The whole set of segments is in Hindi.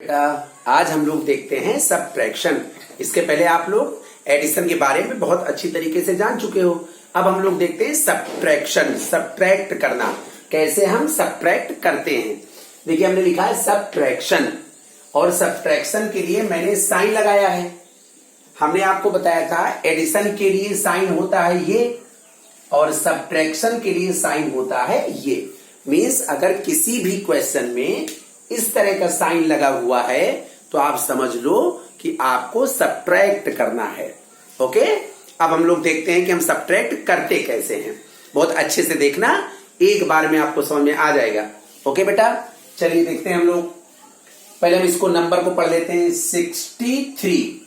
बेटा आज हम लोग देखते हैं सबट्रैक्शन। इसके पहले आप लोग एडिशन के बारे में बहुत अच्छी तरीके से जान चुके हो। अब हम लोग देखते हैं सबट्रैक्शन, सबट्रैक्ट करना, कैसे हम सबट्रैक्ट करते हैं। देखिए हमने लिखा है सबट्रैक्शन, और सबट्रैक्शन के लिए मैंने साइन लगाया है। हमने आपको बताया था एडिशन के लिए साइन होता है ये, और सबट्रैक्शन के लिए साइन होता है ये। मीन्स अगर किसी भी क्वेश्चन में इस तरह का साइन लगा हुआ है तो आप समझ लो कि आपको सबट्रैक्ट करना है। ओके, अब हम लोग देखते हैं कि हम सबट्रैक्ट करते कैसे हैं। बहुत अच्छे से देखना, एक बार में आपको समझ में आ जाएगा। ओके बेटा, चलिए देखते हैं हम लोग। पहले हम इसको नंबर को पढ़ लेते हैं। 63,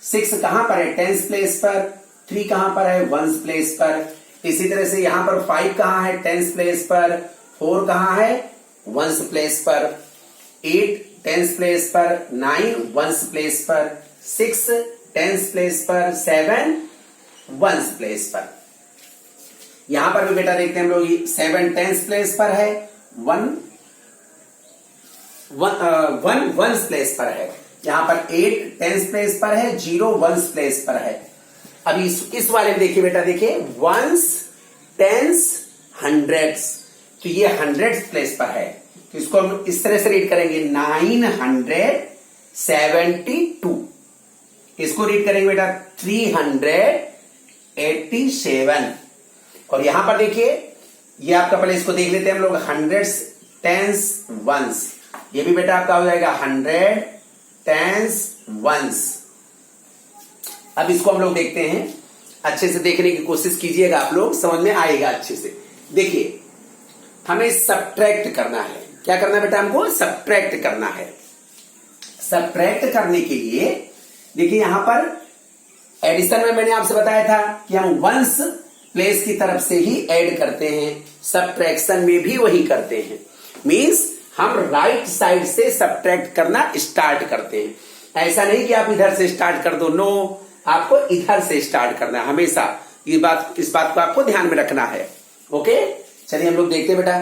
6 कहां पर है? टेंस प्लेस पर। 3 कहां पर है? वंस प्लेस पर। इसी तरह से यहां पर 5 कहां है? टेंस प्लेस पर। 4 कहां है? वंस प्लेस पर। 8 टेंस प्लेस पर। 9 वंस प्लेस पर। 6 टेंस प्लेस पर। 7 वंस प्लेस पर। यहां पर भी बेटा देखते हैं हम लोग, 7 टेंस प्लेस पर है, 1 वंस प्लेस पर है। यहां पर 8 टेंस प्लेस पर है, 0 वंस प्लेस पर है। अभी इस वाले में देखिए बेटा, देखिए वंस, टेंस, हंड्रेड्स, तो ये हंड्रेड्स प्लेस पर है। तो इसको हम इस तरह से रीड करेंगे 972। इसको रीड करेंगे बेटा 387। और यहां पर देखिए, ये आपका, पहले इसको देख लेते हैं हम लोग, हंड्रेड्स, टेंस, वंस। ये भी बेटा आपका हो जाएगा 100 टेंस वंस। अब इसको हम लोग देखते हैं, अच्छे से देखने की कोशिश कीजिएगा, आप लोग समझ में आएगा अच्छे से। देखिए हमें सबट्रैक्ट करना है। क्या करना है बेटा? हमको सबट्रैक्ट करना है। सबट्रैक्ट करने के लिए देखिए यहां पर एडिशन में मैंने आपसे बताया था कि हम वंस प्लेस की तरफ से ही ऐड करते हैं, सबट्रैक्शन में भी वही करते हैं। मींस हम राइट साइड से सबट्रैक्ट करना स्टार्ट करते हैं। ऐसा नहीं कि आप इधर से स्टार्ट कर दो, नो, आपको इधर से स्टार्ट करना है हमेशा। इस बात को आपको ध्यान में रखना है। ओके, चलिए हम लोग देखते हैं बेटा।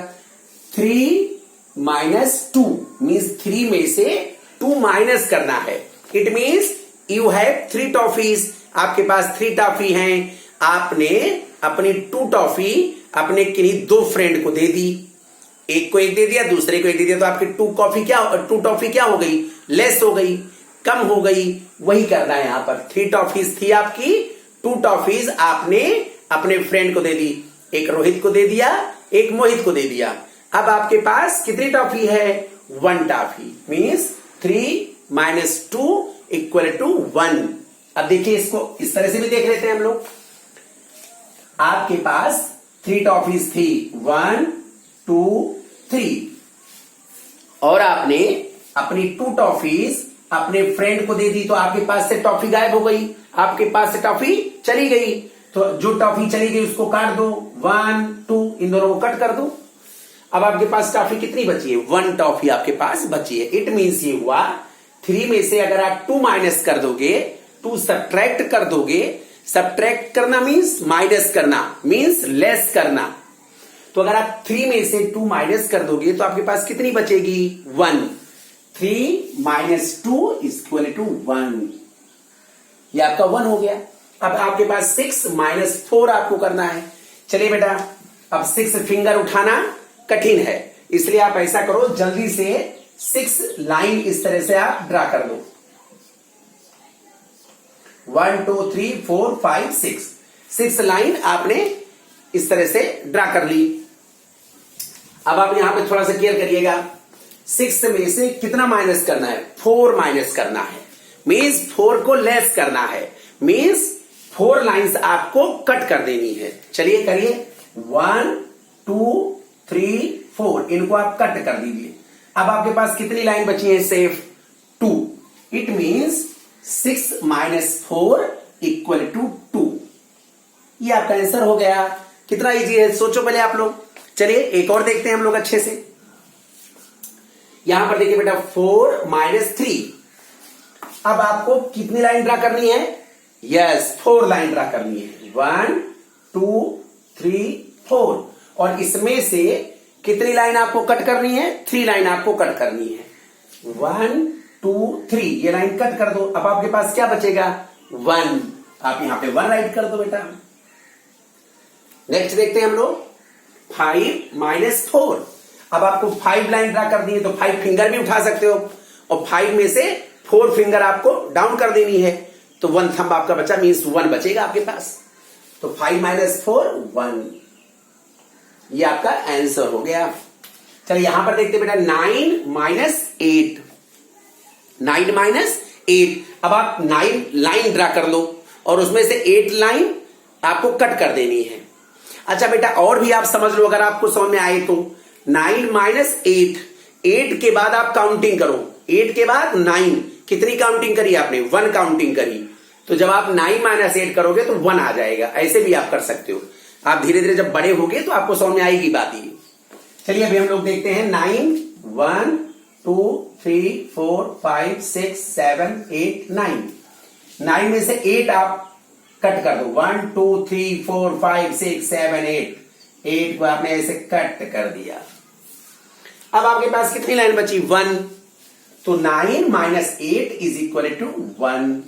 3 - 2 मीन्स 3 में से 2 माइनस करना है। It means you have 3 toffees. आपके पास 3 टॉफी हैं। आपने अपनी 2 टॉफी अपने किन्हीं 2 फ्रेंड को दे दी। एक को एक दे दिया, दूसरे को एक दे दिया, तो आपकी 2 टॉफी क्या हो गई? लेस हो गई, कम हो गई। वही करना है यहां पर। 3 टॉफीज थी आपकी, 2 टॉफीज आपने अपने फ्रेंड को दे दी। एक रोहित को दे दिया, एक मोहित को दे दिया। अब आपके पास कितनी टॉफी है? 1 टॉफी। मीन्स 3 - 2 = 1। अब देखिए इसको इस तरह से भी देख लेते हैं हम लोग। आपके पास 3 टॉफीज थी, 1 2 3, और आपने अपनी 2 टॉफीज अपने फ्रेंड को दे दी, तो आपके पास से टॉफी गायब हो गई, आपके पास से टॉफी चली गई। तो जो टॉफी चली गई उसको काट दो, 1 2, इन दोनों को कट कर दो। अब आपके पास टॉफी कितनी बची है? 1 टॉफी आपके पास बची है। इट मीन्स ये हुआ 3 में से अगर आप 2 माइनस कर दोगे, 2 सब्ट्रैक्ट कर दोगे। सब्ट्रैक्ट करना मीन्स माइनस करना, मीन्स लेस करना। तो अगर आप 3 में से 2 माइनस कर दोगे तो आपके पास कितनी बचेगी? 1। 3 - 2 = 1। ये आपका 1 हो गया। अब आपके पास 6 - 4 आपको करना है। चलिए बेटा, अब 6 फिंगर उठाना कठिन है, इसलिए आप ऐसा करो, जल्दी से 6 लाइन इस तरह से आप ड्रा कर दो। 1 2 3 4 5 6 लाइन आपने इस तरह से ड्रा कर ली। अब आप यहां पे थोड़ा सा क्लियर करिएगा। 6 में से कितना माइनस करना है? 4 माइनस करना है। मीन्स 4 को लेस करना है। मीन्स 4 लाइंस आपको कट कर देनी है। चलिए करिए, 1 2 3 4, इनको आप कट कर दीजिए। अब आपके पास कितनी लाइन बची है? सिर्फ 2। It means 6 - 4 = 2। ये आपका आंसर हो गया। कितना इजी है, सोचो पहले आप लोग। चलिए एक और देखते हैं हम लोग अच्छे से। यहां पर देखिए बेटा 4 - 3। अब आपको कितनी लाइन ड्रा करनी है? यस, 4 लाइन ड्रा करनी है। 1 2 3 4। और इसमें से कितनी लाइन आपको कट करनी है? 3 लाइन आपको कट करनी है। 1 2 3 ये लाइन कट कर दो। अब आपके पास क्या बचेगा? 1। आप यहां पे 1 राइट कर दो बेटा। नेक्स्ट देखते हैं हम लोग 5 - 4। अब आपको 5 लाइन ड्रा कर दी है तो 5 फिंगर भी उठा सकते हो और 5 में से 4 फिंगर आपको डाउन कर देनी है तो 1 थंब आपका बचा, मीन्स 1 बचेगा आपके पास। तो 5 - 4 1, ये आपका आंसर हो गया। चलिए यहां पर देखते बेटा 9 - 8। 9 - 8। अब आप 9 लाइन ड्रा कर लो और उसमें से 8 लाइन आपको कट कर देनी है। अच्छा बेटा और भी आप समझ लो अगर आपको समझ में आए तो 9 - 8। 8 के बाद आप काउंटिंग करो। 8 के बाद 9 कितनी काउंटिंग करी आपने? 1 काउंटिंग करी। तो जब आप 9 - 8 करोगे तो 1 आ जाएगा। ऐसे भी आप कर सकते हो। आप धीरे धीरे जब बड़े होगे तो आपको समझ में आएगी बात ये। चलिए अभी हम लोग देखते हैं 9 1 2 3 4 5 6 7 8 9। 9 में से 8 आप कट कर दो। 1 2 3 4 5 6 7 8। 8 को आपने ऐसे कट कर दिया। अब आपके पास कितनी लाइन बची? 1। तो 9 - 8 इज इक्वल टू 1।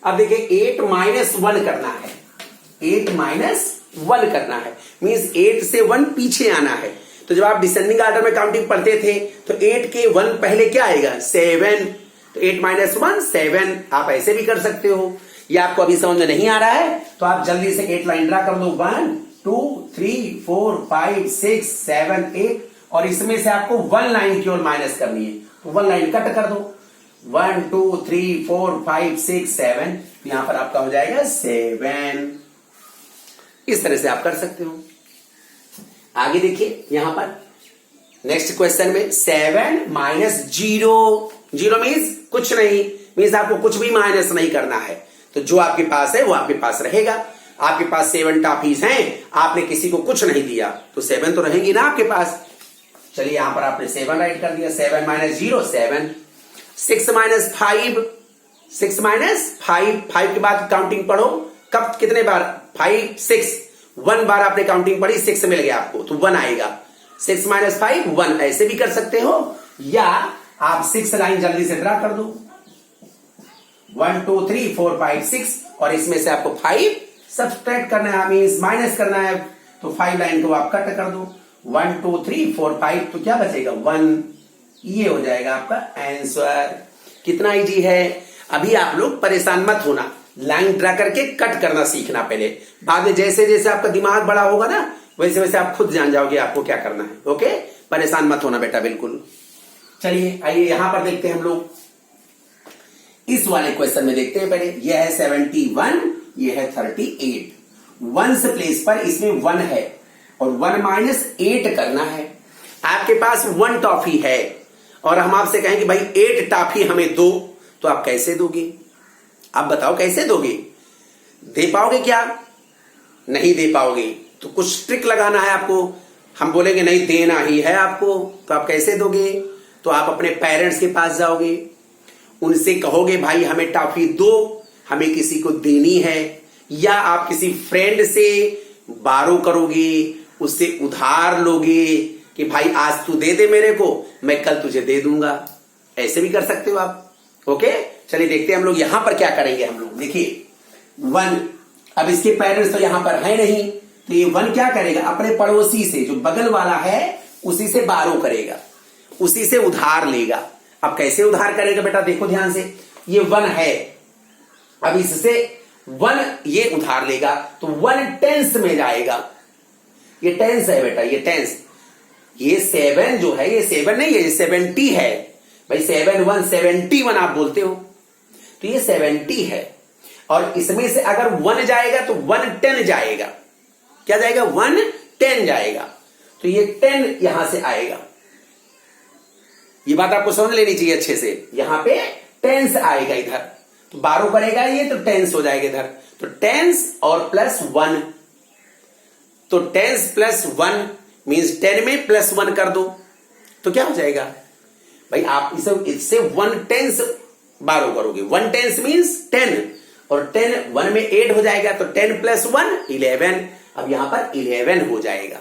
अब देखिए 8 - 1 करना है। 8 - 1 करना है मींस 8 से 1 पीछे आना है। तो जब आप डिसेंडिंग ऑर्डर में काउंटिंग पढ़ते थे तो 8 के 1 पहले क्या आएगा? 7। तो 8 - 1 7। आप ऐसे भी कर सकते हो। ये आपको अभी समझ में नहीं आ रहा है तो आप जल्दी से 8 लाइन ड्रा कर दो। 1 2 3 4 5 6 7 8 और इसमें से आपको 1 लाइन की ओर माइनस करनी है तो 1 लाइन कट कर दो। 1 2 3 4 5 6 7। यहां पर आपका हो जाएगा 7। इस तरह से आप कर सकते हो। आगे देखिए यहां पर नेक्स्ट क्वेश्चन में 7 - 0। 0 मीन्स कुछ नहीं, मीन्स आपको कुछ भी माइनस नहीं करना है। तो जो आपके पास है वो आपके पास रहेगा। आपके पास 7 टॉफीज हैं, आपने किसी को कुछ नहीं दिया तो 7 तो रहेंगी ना आपके पास। चलिए यहां पर आपने 7 राइट कर दिया। 7 - 0 7। 6 - 5। 6 - 5। 5 के बाद काउंटिंग पढ़ो। कब कितने बार? 5 6। 1 बार आपने काउंटिंग पढ़ी, 6 मिल गया आपको तो 1 आएगा। 6 - 5 1। ऐसे भी कर सकते हो या आप 6 लाइन जल्दी से ड्रा कर दो। 1 2 3 4 5 6 और इसमें से आपको 5 सब्सट्रैक्ट करना है, मींस माइनस करना है तो 5 लाइन को आप कट कर दो। 1 2 3 4 5 तो क्या बचेगा? 1। ये हो जाएगा आपका आंसर। कितना इजी है। अभी आप लोग परेशान मत होना, लाइन ड्रा करके कट करना सीखना पहले। बाद में जैसे जैसे आपका दिमाग बड़ा होगा ना वैसे वैसे आप खुद जान जाओगे आपको क्या करना है। ओके, परेशान मत होना बेटा बिल्कुल। चलिए आइए यहां पर देखते हैं हम लोग इस वाले क्वेश्चन में। देखते हैं पहले, यह है 71, यह है 38। 1 प्लेस पर इसमें 1 है और 1 - 8 करना है। आपके पास 1 टॉफी है और हम आपसे कहेंगे भाई 8 टॉफी हमें दो, तो आप कैसे दोगे? आप बताओ कैसे दोगे? दे पाओगे क्या? नहीं दे पाओगे तो कुछ ट्रिक लगाना है आपको। हम बोलेंगे नहीं देना ही है आपको, तो आप कैसे दोगे? तो आप अपने पेरेंट्स के पास जाओगे, उनसे कहोगे भाई हमें टॉफी दो, हमें किसी को देनी है। या आप किसी फ्रेंड से बारो करोगे, उससे उधार लोगे कि भाई आज तू दे दे मेरे को, मैं कल तुझे दे दूंगा। ऐसे भी कर सकते हो आप। ओके, चलिए देखते हैं हम लोग यहां पर क्या करेंगे। हम लोग देखिए 1, अब इसके पेरेंट्स तो यहां पर है नहीं तो ये 1 क्या करेगा? अपने पड़ोसी से जो बगल वाला है उसी से बारो करेगा, उसी से उधार लेगा। अब कैसे उधार करेगा बेटा? देखो ध्यान से, ये 1 है, अब इससे 1 ये उधार लेगा तो 1 टेंस में जाएगा। ये टेंस है बेटा, ये टेंस। ये 7 जो है ये 7 नहीं है, ये 70 है भाई। 7 1 71 आप बोलते हो तो ये 70 है। और इसमें से अगर 1 जाएगा तो 1 10 जाएगा। क्या जाएगा? 1 10 जाएगा। तो ये 10 यहां से आएगा। ये बात आपको समझ लेनी चाहिए अच्छे से। यहां पे टेंस आएगा इधर, तो बारो करेगा ये तो टेंस हो जाएगा इधर। तो टेंस और प्लस 1, तो टेंस प्लस 1 मींस 10 में प्लस 1 कर दो तो क्या हो जाएगा भाई? आप इससे 1 टेंस बारो करोगे। 1 टेंस मींस 10 और 10 1 में ऐड हो जाएगा तो 10 + 1 11। अब यहां पर 11 हो जाएगा।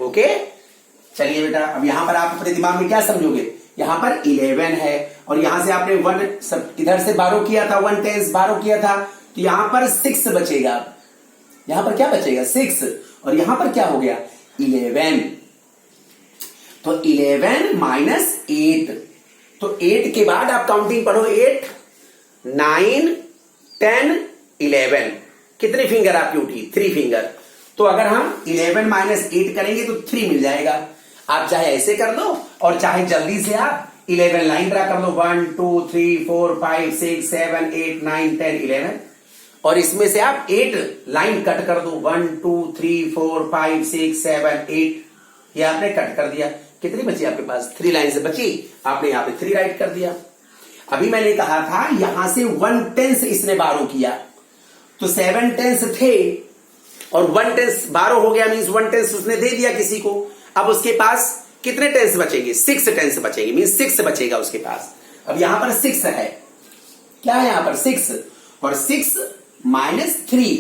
ओके, चलिए बेटा, अब यहां पर आप अपने दिमाग में क्या समझोगे, यहां पर 11 है और यहां से आपने 1 सब इधर से 12 किया था, 1 10 12 किया था, तो यहां पर 6 बचेगा। यहां पर क्या बचेगा, 6, और यहां पर क्या हो गया, 11। तो 11 माइनस 8, तो 8 के बाद आप काउंटिंग पढ़ो, 8 9 10 11, कितने फिंगर आपकी उठी, 3 फिंगर। तो अगर हम 11 माइनस 8 करेंगे तो 3 मिल जाएगा। आप चाहे ऐसे कर दो और चाहे जल्दी से आप 11 लाइन ड्रा कर दो, 1 2 3 4 5 6 7 8 9 10 11, और इसमें से आप 8 लाइन कट कर दो, 1 2 3 4 5 6 7 8, ये आपने कट कर दिया। कितनी बची आपके पास, 3 लाइन से बची, आपने यहां पे 3 राइट कर दिया। अभी मैंने कहा था यहां से 1 10 इसने 12 किया, तो 7 10 थे और 1 10 12 हो गया, मींस 1 10 उसने दे दिया किसी को। अब उसके पास कितने 10 बचेंगे, 6 10 बचेंगे, मींस 6 बचेगा उसके पास। अब यहां पर 6 है, क्या है यहां पर 6, और 6 माइनस 3,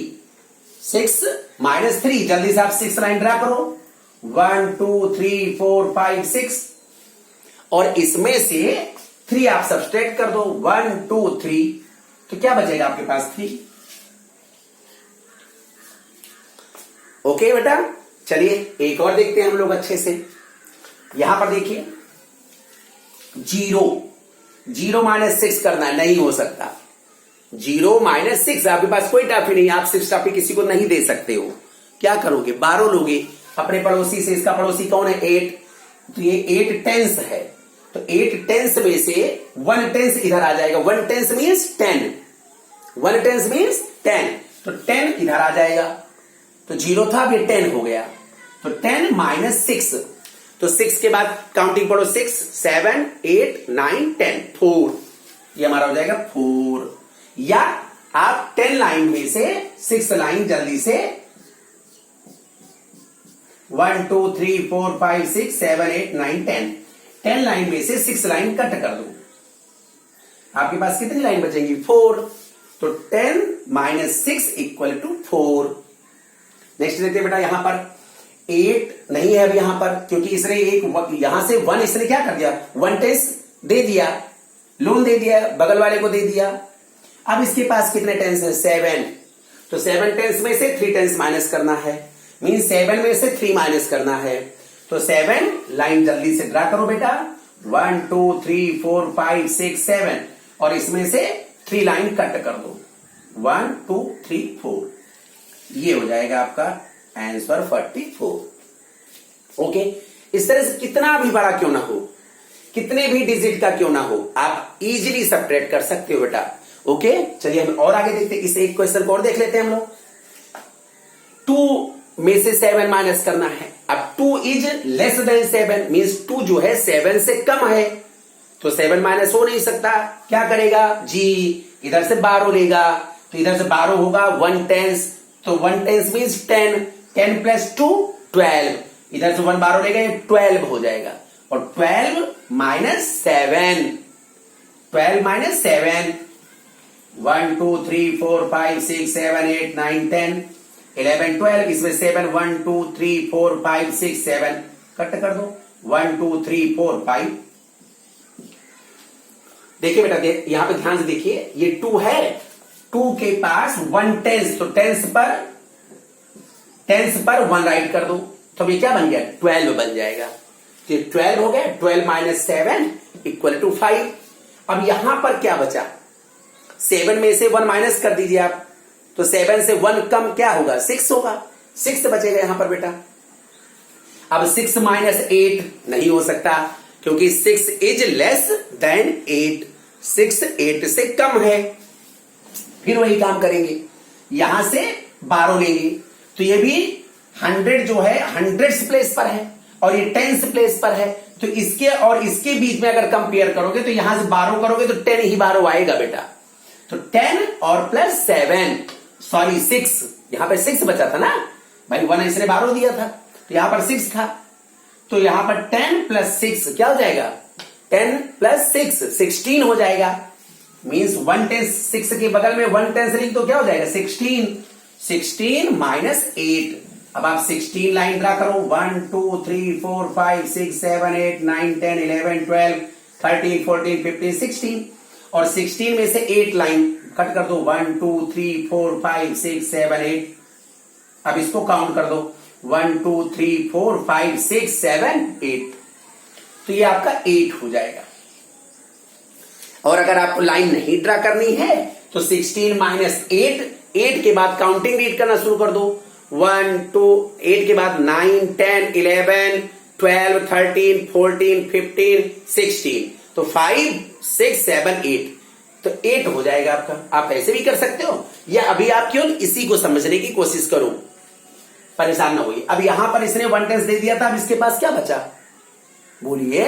6 माइनस 3, जल्दी से आप 6 लाइन ड्रा करो, 1 2 3 4 5 6, और इसमें से 3 आप सब्सट्रैक्ट कर दो, 1 2 3, तो क्या बचेगा आपके पास, 3। ओके बेटा, चलिए एक और देखते हैं हम लोग अच्छे से। यहां पर देखिए 0 माइनस 6 करना है, नहीं हो सकता। 0 माइनस 6, आपके पास कोई टॉफी नहीं, आप 6 टॉफी किसी को नहीं दे सकते हो। क्या करोगे, 12 लोगे अपने पड़ोसी से, इसका पड़ोसी कौन है, 8, तो ये 8 टेंस है, तो 8 टेंस में से 1 टेंस इधर आ जाएगा, 1 टेंस मीन्स 10, 1 टेंस मीन्स 10, तो 10 इधर आ जाएगा, तो 0 था, अब ये 10 हो गया, तो 10 माइनस 6, तो 6 के बाद काउंटिंग पढ़ो, 6 7 8 9 10 4, ये हमारा हो जाएगा 4। या आप 10 लाइन में से 6 लाइन जल्दी से 1 2 3 4 5 6 7 8 9 10, 10 लाइन में से 6 लाइन कट कर दो, आपके पास कितनी लाइन बचेंगी, 4, तो 10 माइनस 6 इक्वल टू 4। नेक्स्ट देखते हैं बेटा, यहां पर 8 नहीं है अब यहां पर, क्योंकि इसने एक यहां से 1 इसने क्या कर दिया, 1 टेंस दे दिया, लोन दे दिया, बगल वाले को दे दिया। अब इसके पास कितने टेंस है, 7, तो 7 टेंस में से 3 टेंस माइनस करना है, मीन 7 में से 3 माइनस करना है, तो 7 लाइन जल्दी से ड्रा करो बेटा, 1 2 3 4 5 6 7, और इसमें से 3 लाइन कट कर दो, 1 2 3 4, ये हो जाएगा आपका आंसर 44। ओके, इस तरह से कितना भी बड़ा क्यों ना हो, कितने भी डिजिट का क्यों ना हो, आप इजीली सब्ट्रैक्ट कर सकते हो बेटा। ओके, चलिए हम और आगे देखते हैं, इस एक क्वेश्चन को और देख लेते हैं हम लोग। 2 में से 7 माइनस करना है, अब 2 इज लेस देन 7, मीन्स 2 जो है 7 से कम है, तो 7 माइनस हो नहीं सकता, क्या करेगा जी, इधर से 12 लेगा, तो इधर से 12 होगा, 1 टेंस, तो 1 टेंस मीन्स 10, 10 प्लस 2 12, इधर से 1 12 लेगा, ये 12 हो जाएगा, और 12 माइनस 7, 12 माइनस 7, 1 2 3 4 5 6 7 8 9 10 11 12, इसमें 7 1 2 3 4 5 6 7 कट कर दो, 1 2 3 4 5। देखिए बेटा, यहां पे ध्यान से देखिए, ये 2 है, 2 के पास 1 टेंस, तो टेंस पर 1 राइट कर दो, तो ये क्या बन गया, 12 बन जाएगा, तो 12 हो गया, 12 माइनस 7 इक्वल टू 5। अब यहां पर क्या बचा, 7 में से 1 माइनस कर दीजिए आप, तो 7 से 1 कम क्या होगा, 6 होगा, 6 बचेगा यहां पर बेटा। अब 6 माइनस 8 नहीं हो सकता, क्योंकि 6 इज लेस देन 8, 6 8 से कम है। फिर वही काम करेंगे, यहां से 12 लेंगे, तो ये भी 100 जो है 100th प्लेस पर है, और ये 10th प्लेस पर है, तो इसके और इसके बीच में अगर कंपेयर करोगे, तो यहां से 12 करोगे तो 10 ही 12 आएगा बेटा, तो 10 और प्लस 7, सॉरी 6, यहां पर 6 बचा था ना भाई, 1 इसने 12 दिया था, तो यहां पर 6 था, तो यहां पर 10 प्लस 6 क्या हो जाएगा, 10 प्लस 6 16 हो जाएगा, मीन्स 1 टेंस 6 के बगल में 1 टेंस लिख तो क्या हो जाएगा 16, 16 माइनस 8, अब आप 16 लाइन ड्रा करो, 1 2 3 4 5 6 7 8 9 10 11 12 13 14 15 16 और 16 में से 8 लाइन कट कर दो, 1 2 3 4 5 6 7 8। अब इसको काउंट कर दो, 1 2 3 4 5 6 7 8। तो ये आपका 8 हो जाएगा। और अगर आपको लाइन नहीं ड्रा करनी है तो 16 माइनस 8 के बाद काउंटिंग रीड करना शुरू कर दो, 1 2 8 के बाद 9 10 11 12 13 14 15 16। तो 5 6 7 8, तो 8 हो जाएगा आपका। आप ऐसे भी कर सकते हो, या अभी आप क्यों इसी को समझने की कोशिश करो, परेशान ना होइए। अब यहां पर इसने 1 टेंस दे दिया था, अब इसके पास क्या बचा, बोलिए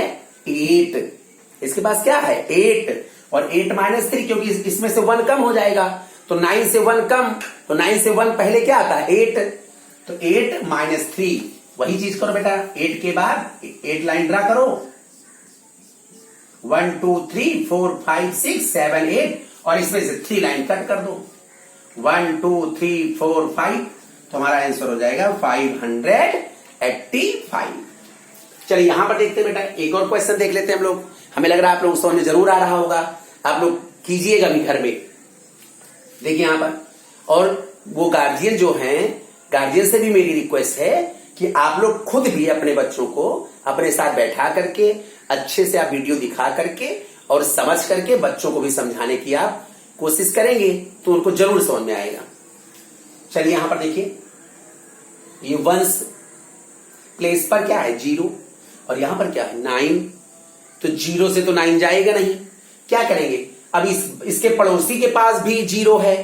8। इसके पास क्या है 8, और 8 माइनस 3, क्योंकि इसमें से 1 कम हो जाएगा, तो 9 से 1 कम, तो 9 से 1 पहले क्या आता है 8, तो 8 माइनस 3। वही चीज करो बेटा, 8 के बाद 8 लाइन ड्रा करो, 1 2 3 4 5 6 7 8, और इसमें से 3 लाइन कट कर दो, 1 2 3 4 5। तो हमारा आंसर हो जाएगा 585। चलिए यहां पर देखते हैं बेटा, एक और क्वेश्चन देख लेते हैं हम लोग। हमें लग रहा है आप लोग समझ में जरूर आ रहा होगा, आप लोग कीजिएगा भी घर में। देखिए यहां पर, और वो गार्जियन जो हैं, गार्जियन से भी मेरी रिक्वेस्ट है कि आप लोग खुद भी अपने बच्चों को अपने साथ बैठा करके अच्छे से आप वीडियो दिखा करके और समझ करके बच्चों को भी समझाने की आप कोशिश करेंगे तो उनको जरूर समझ में आएगा। चलिए यहां पर देखिए, ये वंस प्लेस पर क्या है 0, और यहां पर क्या है 9। तो 0 से तो 9 जाएगा नहीं, क्या करेंगे, अब इसके पड़ोसी के पास भी 0 है,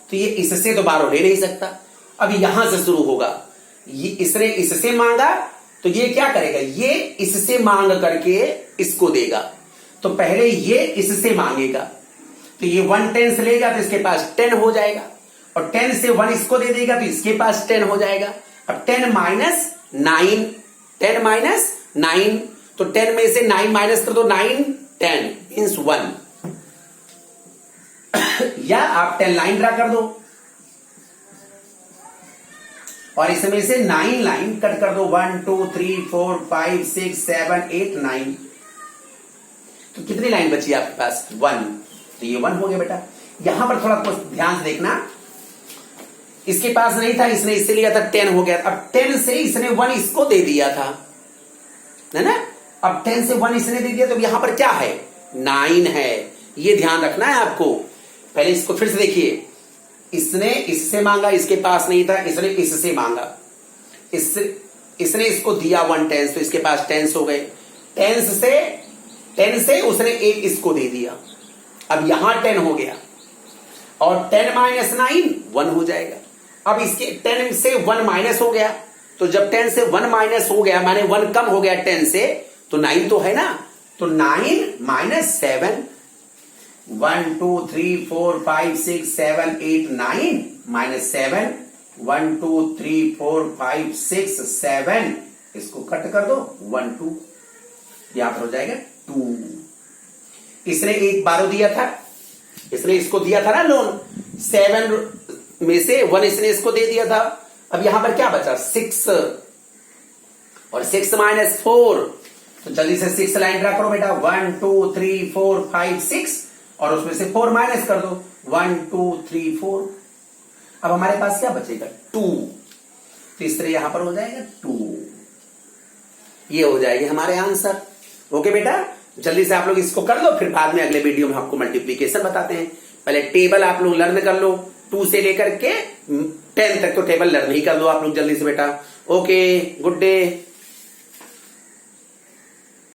तो ये इससे तो बार ले नहीं सकता। अब यहां से शुरू होगा, ये इसने इससे मांगा, तो ये क्या करेगा, ये इससे मांग करके इसको देगा। तो पहले ये इससे मांगेगा, तो ये 1 टेंस लेगा, तो इसके पास 10 हो जाएगा, और 10 से 1 इसको दे देगा, तो इसके पास 10 हो जाएगा। अब 10 माइनस 9, 10 माइनस 9, तो 10 में से 9 माइनस कर दो, 9 10 मीन्स 1। या आप 10 लाइन ड्रा कर दो, और इसमें से 9 लाइन कट कर दो, 1 2 3 4 5 6 7 8 9। तो कितनी लाइन बची आपके पास 1, तो ये 1 हो गया बेटा। यहां पर थोड़ा कुछ ध्यान से देखना, इसके पास नहीं था, इसने इससे लिया था, 10 हो गया। अब 10 से इसने 1 इसको दे दिया था, है ना। अब 10 से 1 इसने दे दिया, तो यहां पर क्या है 9 है, ये ध्यान रखना है आपको। पहले इसको फिर से देखिए, इसने इससे मांगा, इसके पास नहीं था, इसने इससे मांगा, इसने इसको दिया 1 टेंस, तो इसके पास 10 हो गए। 10 से उसने एक इसको दे दिया, अब यहां 10 हो गया, और 10 माइनस 9 1 हो जाएगा। अब इसके 10 से 1 माइनस हो गया, तो जब 10 से 1 माइनस हो गया माने 1 कम हो गया 10 से, तो 9 तो है ना, तो 9 माइनस 7, 1 2 3 4 5 6 7 8 9 माइनस 7, 1 2 3 4 5 6 7, इसको कट कर दो 1 2, यहां पर हो जाएगा 2। इसने एक 12 दिया था, इसने इसको दिया था ना लोन, 7 में से 1 इसने इसको दे दिया था। अब यहां पर क्या बचा 6, और 6 माइनस 4, तो जल्दी से 6 लाइन ड्रा करो बेटा, 1 2 3 4 5 6, और उसमें से 4 माइनस कर दो, 1 2 3 4। अब हमारे पास क्या बचेगा 2, तो इस तरह यहां पर हो जाएगा 2, ये हो जाएगी हमारे आंसर। ओके बेटा, जल्दी से आप लोग इसको कर लो, फिर बाद में अगले वीडियो में आपको मल्टीप्लीकेशन बताते हैं। पहले टेबल आप लोग लर्न कर लो, 2 से लेकर के 10 तक तो टेबल लर्न ही कर लो आप लोग जल्दी से बेटा। Okay, good day.